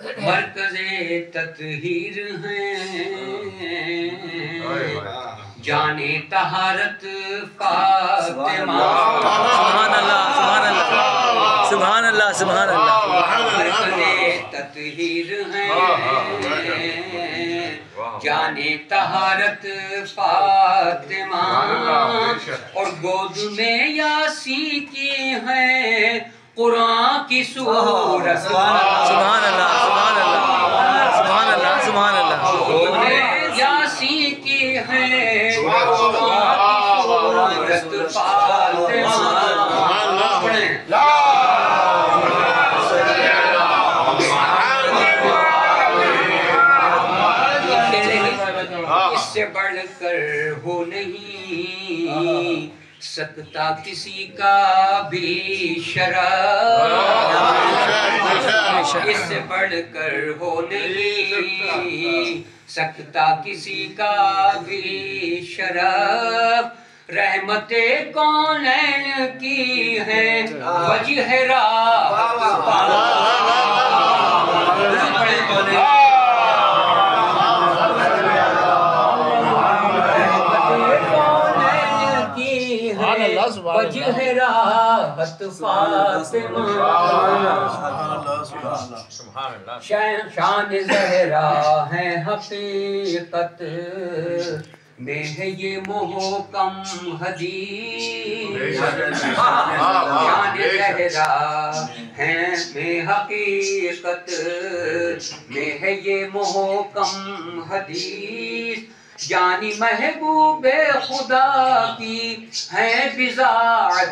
मरकज़े तत्हीर हैं जाने तहारत फातिमा। सुभान अल्लाह सुभान अल्लाह सुभान अल्लाह सुभान अल्लाह। मरकज़े तत्हीर हैं जाने तहारत फातिमा और गोद में यासी की है कुरान की सूरत। सुभान अल्लाह सुभान अल्लाह सुभान अल्लाह सुभान अल्लाह। गोद में यासी की है कुरान की सूरत फातिमा। इससे बढ़कर हो नहीं सकता किसी का भी शरफ, इससे बढ़कर हो नहीं सकता किसी का भी शरफ। रहमते कौनैन की है वजह शान ज़हरा है हकीकत में है ये मोहकम हदीस। शान ज़हरा है में हकीकत में है ये मोहकम हदीस। जानी महबूबे खुदा की है बिज़ात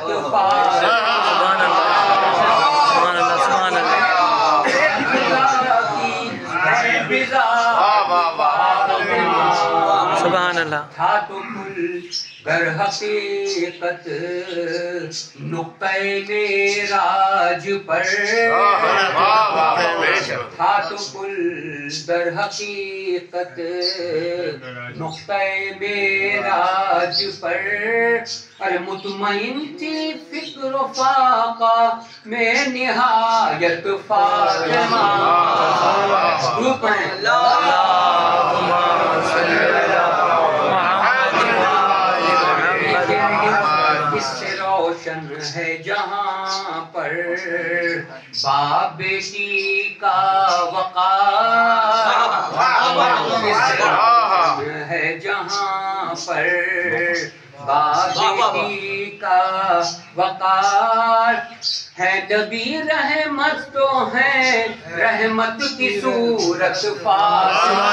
सुभान अल्लाह। था तो कुल गर हकीकत नुक्ते मेराज पर, था तो कुल गर हकीकत नुक्ते मेराज पर। अरे मुतमईन थी फिक्र फाका में निहायत फातिमा। इससे रोशन है जहाँ पर बाप बेटी का वक़ार, है जहाँ पर बाप बेटी का वक़ार। है नबी रहमत तो है रहमत की सूरत फातिमा।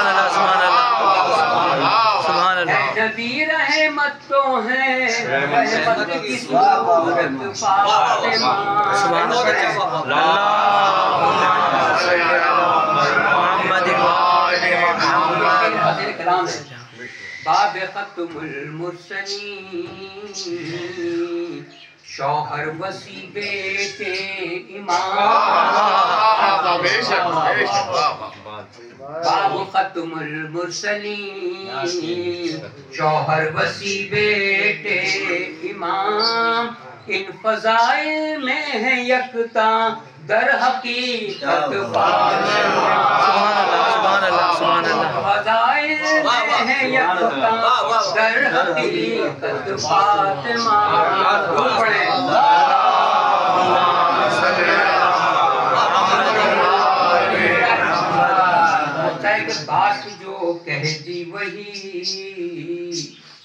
सुभान अल्लाह। है नबी रहमत तो है रहमत की सूरत फातिमा। सुभान अल्लाह। बाब खत्मुल मुरसलीन शौहर वसी बेटे इमाम। बाब खत्मुल मुरसलीन शौहर वसी बेटे इमाम। इन फज़ाइल में है यकता दर हकीकत फातिमा। सुभान अल्लाह सुभान अल्लाह। फज़ाइल में है यकता दर हकीकत फातिमा। बात जो कह दी वही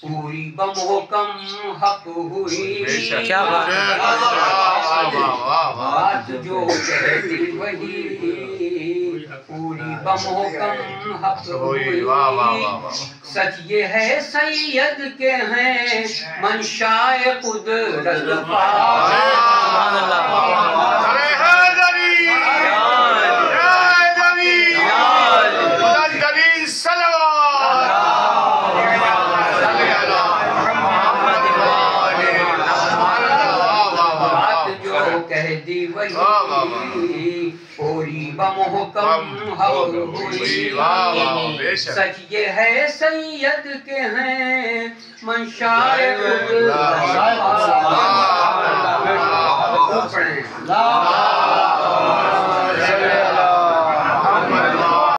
पूरी बमोकम हक हुई। क्या बात है। बात जो कह दी वही पूरी बमोकम हक हुई। सच ये है सैयद के हैं मंशाए कुदरत। सुभान अल्लाह। सच ये है सैयद के हैं मंशाए